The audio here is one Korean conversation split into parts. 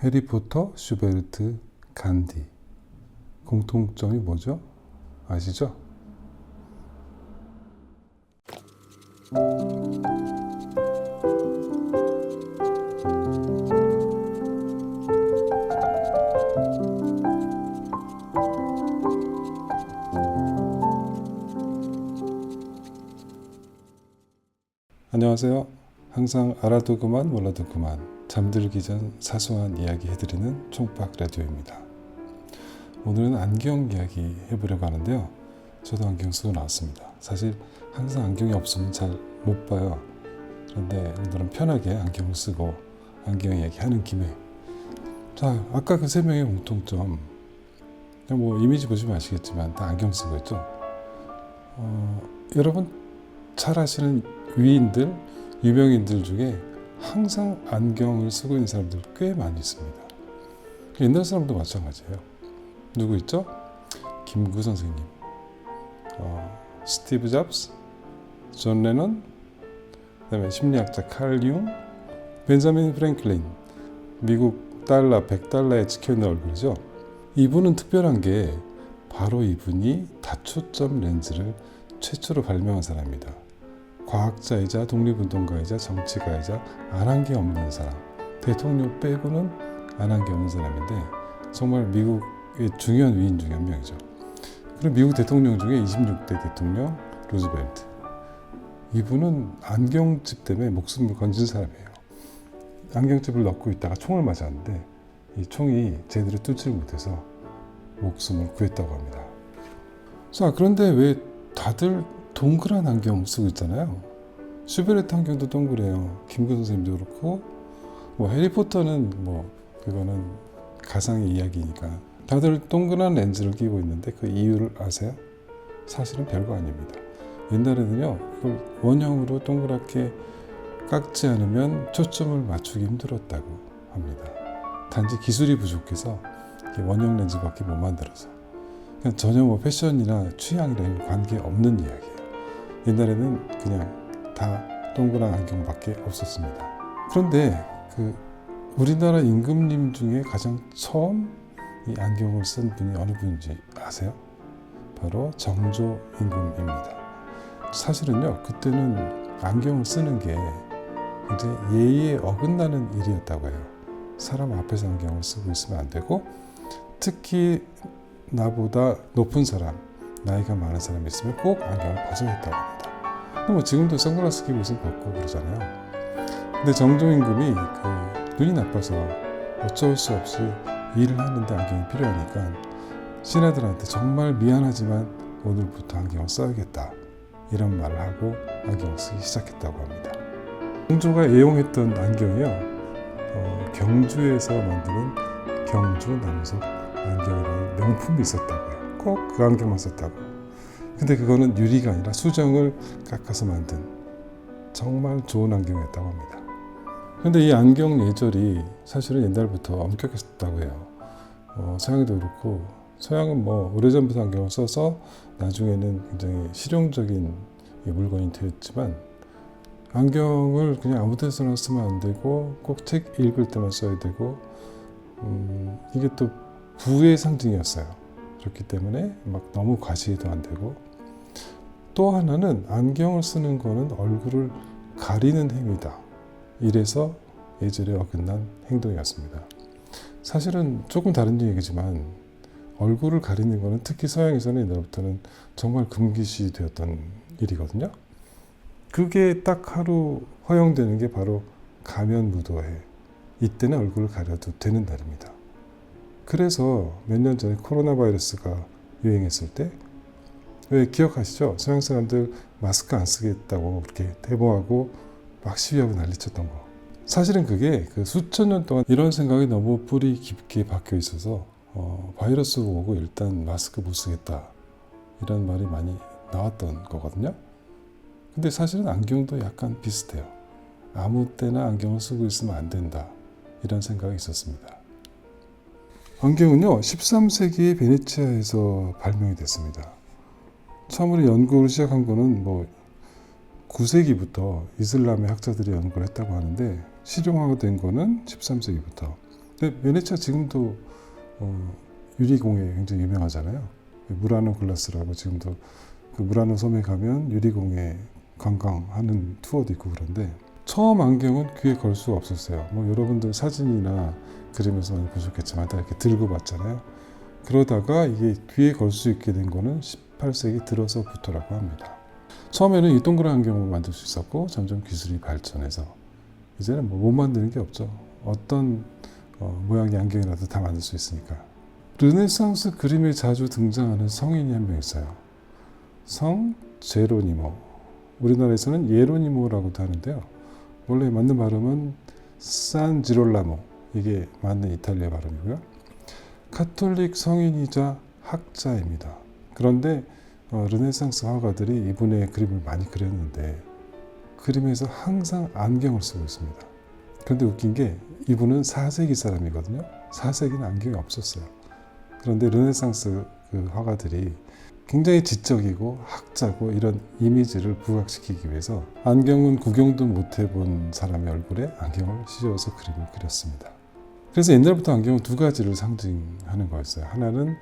해리포터, 슈베르트, 간디. 공통점이 뭐죠? 아시죠? 안녕하세요. 항상 알아도 그만 몰라도 그만 잠들기 전 사소한 이야기 해드리는 총박 라디오입니다. 오늘은 안경 이야기 해보려고 하는데요. 저도 안경 쓰고 나왔습니다. 사실 항상 안경이 없으면 잘 못 봐요. 그런데 오늘은 편하게 안경을 쓰고 안경 이야기 하는 김에 자, 아까 그 세 명의 공통점 뭐 이미지 보시면 아시겠지만 다 안경 쓰고 있죠. 여러분 잘 아시는 위인들, 유명인들 중에 항상 안경을 쓰고 있는 사람들 꽤 많이 있습니다. 옛날 사람도 마찬가지예요. 누구 있죠? 김구 선생님, 스티브 잡스, 존 레논, 그다음에 심리학자 칼 융, 벤자민 프랭클린, 미국 달러 100달러에 찍혀있는 얼굴이죠. 이분은 특별한 게 바로 이분이 다초점 렌즈를 최초로 발명한 사람입니다. 과학자이자 독립운동가이자 정치가이자 안 한 게 없는 사람, 대통령 빼고는 안 한 게 없는 사람인데 정말 미국의 중요한 위인 중에 한 명이죠. 그리고 미국 대통령 중에 26대 대통령 루즈벨트, 이분은 안경집 때문에 목숨을 건진 사람이에요. 안경집을 넣고 있다가 총을 맞았는데 이 총이 제대로 뚫지를 못해서 목숨을 구했다고 합니다. 자, 그런데 왜 다들 동그란 안경 쓰고 있잖아요. 슈베르트 안경도 동그래요. 김구 선생님도 그렇고, 뭐 해리포터는 뭐 그거는 가상의 이야기니까 다들 동그란 렌즈를 끼고 있는데 그 이유를 아세요? 사실은 별거 아닙니다. 옛날에는요, 이걸 원형으로 동그랗게 깎지 않으면 초점을 맞추기 힘들었다고 합니다. 단지 기술이 부족해서 원형 렌즈밖에 못 만들어서. 전혀 뭐 패션이나 취향이랑 관계없는 이야기예요. 옛날에는 그냥 다 동그란 안경밖에 없었습니다. 그런데 그 우리나라 임금님 중에 가장 처음 이 안경을 쓴 분이 어느 분인지 아세요? 바로 정조 임금입니다. 사실은요, 그때는 안경을 쓰는 게 굉장히 예의에 어긋나는 일이었다고 해요. 사람 앞에서 안경을 쓰고 있으면 안 되고, 특히 나보다 높은 사람, 나이가 많은 사람이 있으면 꼭 안경을 벗어야 했다고 합니다. 뭐 지금도 선글라스 끼고 있으면 벗고 그러잖아요. 근데 정조 임금이 눈이 나빠서 어쩔 수 없이 일을 하는데 안경이 필요하니까 신하들한테 정말 미안하지만 오늘부터 안경을 써야겠다, 이런 말을 하고 안경을 쓰기 시작했다고 합니다. 정조가 애용했던 안경이요, 경주에서 만드는 경주 남속 안경이라는 명품이 있었다고요. 꼭 그 안경만 썼다고. 근데 그거는 유리가 아니라 수정을 깎아서 만든 정말 좋은 안경이었다고 합니다. 근데 이 안경 예절이 사실은 옛날부터 엄격했다고 해요. 서양도 그렇고, 서양은 뭐 오래전부터 안경을 써서 나중에는 굉장히 실용적인 물건이 되었지만, 안경을 그냥 아무 데서나 쓰면 안 되고 꼭 책 읽을 때만 써야 되고, 이게 또 부의 상징이었어요. 그렇기 때문에 막 너무 과시해도 안 되고, 또 하나는 안경을 쓰는 거는 얼굴을 가리는 행위다, 이래서 예절에 어긋난 행동이었습니다. 사실은 조금 다른 얘기지만 얼굴을 가리는 거는 특히 서양에서는 옛날부터는 정말 금기시 되었던 일이거든요. 그게 딱 하루 허용되는 게 바로 가면무도회, 이때는 얼굴을 가려도 되는 날입니다. 그래서 몇 년 전에 코로나 바이러스가 유행했을 때, 왜 기억하시죠? 서양 사람들 마스크 안 쓰겠다고 그렇게 데모하고 막 시위하고 난리쳤던 거. 사실은 그게 그 수천 년 동안 이런 생각이 너무 뿌리 깊게 박혀 있어서 바이러스 오고 일단 마스크 못 쓰겠다, 이런 말이 많이 나왔던 거거든요. 근데 사실은 안경도 약간 비슷해요. 아무 때나 안경을 쓰고 있으면 안 된다, 이런 생각이 있었습니다. 안경은요, 13세기 베네치아에서 발명이 됐습니다. 처음으로 연구를 시작한 거는 뭐 9세기부터 이슬람의 학자들이 연구를 했다고 하는데, 실용화가 된 거는 13세기부터. 근데 베네치아 지금도 유리공예 굉장히 유명하잖아요. 무라노 글라스라고 지금도 그 무라노 섬에 가면 유리공예 관광하는 투어도 있고 그런데 처음 안경은 귀에 걸 수가 없었어요. 뭐 여러분들 사진이나 그림에서 많이 보셨겠지만 다 이렇게 들고 봤잖아요. 그러다가 이게 귀에 걸 수 있게 된 거는 18세기 들어서부터라고 합니다. 처음에는 이 동그란 안경을 만들 수 있었고 점점 기술이 발전해서 이제는 뭐 못 만드는 게 없죠. 어떤 모양의 안경이라도 다 만들 수 있으니까. 르네상스 그림에 자주 등장하는 성인이 한 명 있어요. 성 제로니모. 우리나라에서는 예로니모라고도 하는데요. 원래 맞는 발음은 산 지롤라모. 이게 맞는 이탈리아 발음이고요. 카톨릭 성인이자 학자입니다. 그런데 르네상스 화가들이 이분의 그림을 많이 그렸는데 그림에서 항상 안경을 쓰고 있습니다. 그런데 웃긴 게 이분은 4세기 사람이거든요. 4세기는 안경이 없었어요. 그런데 르네상스 그 화가들이 굉장히 지적이고 학자고 이런 이미지를 부각시키기 위해서 안경은 구경도 못 해본 사람의 얼굴에 안경을 씌워서 그림을 그렸습니다. 그래서 옛날부터 안경은 두 가지를 상징하는 거였어요. 하나는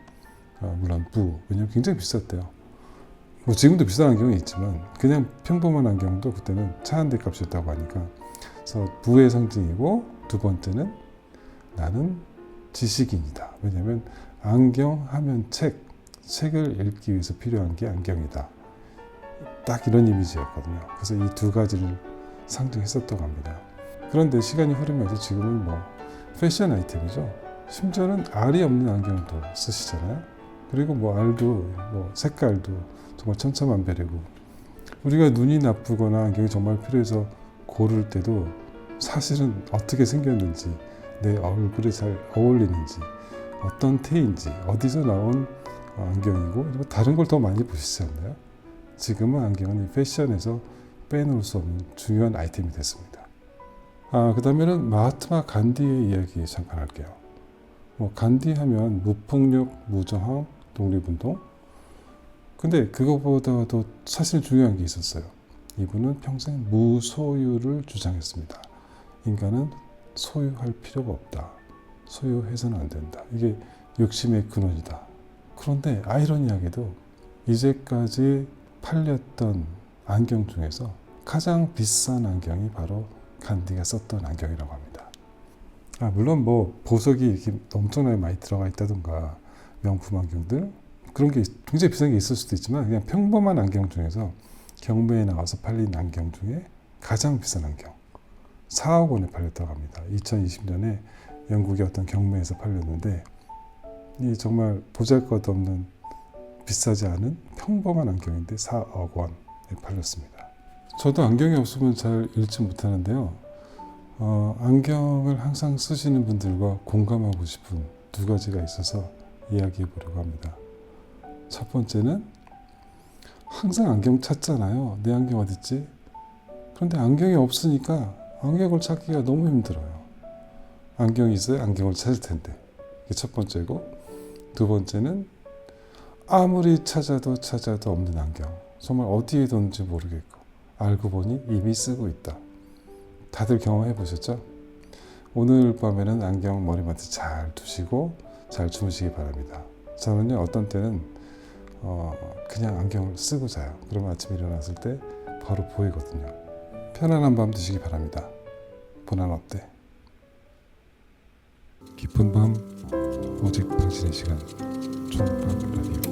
물론 왜냐면 굉장히 비쌌대요. 뭐 지금도 비싼 안경이 있지만 그냥 평범한 안경도 그때는 차 한 대 값이었다고 하니까 그래서 부의 상징이고 두 번째는 나는 지식인이다. 왜냐하면 안경하면 책을 읽기 위해서 필요한 게 안경이다. 딱 이런 이미지였거든요. 그래서 이 두 가지를 상징했었다고 합니다. 그런데 시간이 흐르면서 지금은 뭐 패션 아이템이죠. 심지어는 알이 없는 안경도 쓰시잖아요. 그리고 뭐 알도 뭐 색깔도 정말 천차만별이고 우리가 눈이 나쁘거나 안경이 정말 필요해서 고를 때도 사실은 어떻게 생겼는지 내 얼굴에 잘 어울리는지 어떤 테인지 어디서 나온 안경이고 다른 걸 더 많이 보시지 않나요? 지금은 안경은 이 패션에서 빼놓을 수 없는 중요한 아이템이 됐습니다. 그 다음에는 마하트마 간디의 이야기 잠깐 할게요. 뭐 간디 하면 무폭력, 무저항, 독립운동. 근데 그거보다도 사실 중요한 게 있었어요. 이분은 평생 무소유를 주장했습니다. 인간은 소유할 필요가 없다. 소유해서는 안 된다. 이게 욕심의 근원이다. 그런데 아이러니하게도 이제까지 팔렸던 안경 중에서 가장 비싼 안경이 바로 간디가 썼던 안경이라고 합니다. 물론 뭐 보석이 이렇게 엄청나게 많이 들어가 있다던가 명품 안경들 그런 게 굉장히 비싼 게 있을 수도 있지만 그냥 평범한 안경 중에서 경매에 나와서 팔린 안경 중에 가장 비싼 안경 4억 원에 팔렸다고 합니다. 2020년에 영국의 어떤 경매에서 팔렸는데 이 정말 보잘것없는 비싸지 않은 평범한 안경인데 4억 원에 팔렸습니다. 저도 안경이 없으면 잘 읽지 못하는데요. 안경을 항상 쓰시는 분들과 공감하고 싶은 두 가지가 있어서 이야기해 보려고 합니다. 첫 번째는 항상 안경 찾잖아요. 내 안경 어딨지? 그런데 안경이 없으니까 안경을 찾기가 너무 힘들어요. 안경이 있어야 안경을 찾을 텐데. 이게 첫 번째고 두 번째는 아무리 찾아도 없는 안경. 정말 어디에 뒀는지 모르겠고 알고 보니 이미 쓰고 있다. 다들 경험해 보셨죠? 오늘 밤에는 안경 머리맡에 잘 두시고 잘 주무시기 바랍니다. 저는요 어떤 때는 그냥 안경을 쓰고 자요. 그러면 아침에 일어났을 때 바로 보이거든요. 편안한 밤 되시기 바랍니다. 보난 어때? 깊은 밤 오직 당신의 시간 총각 라디오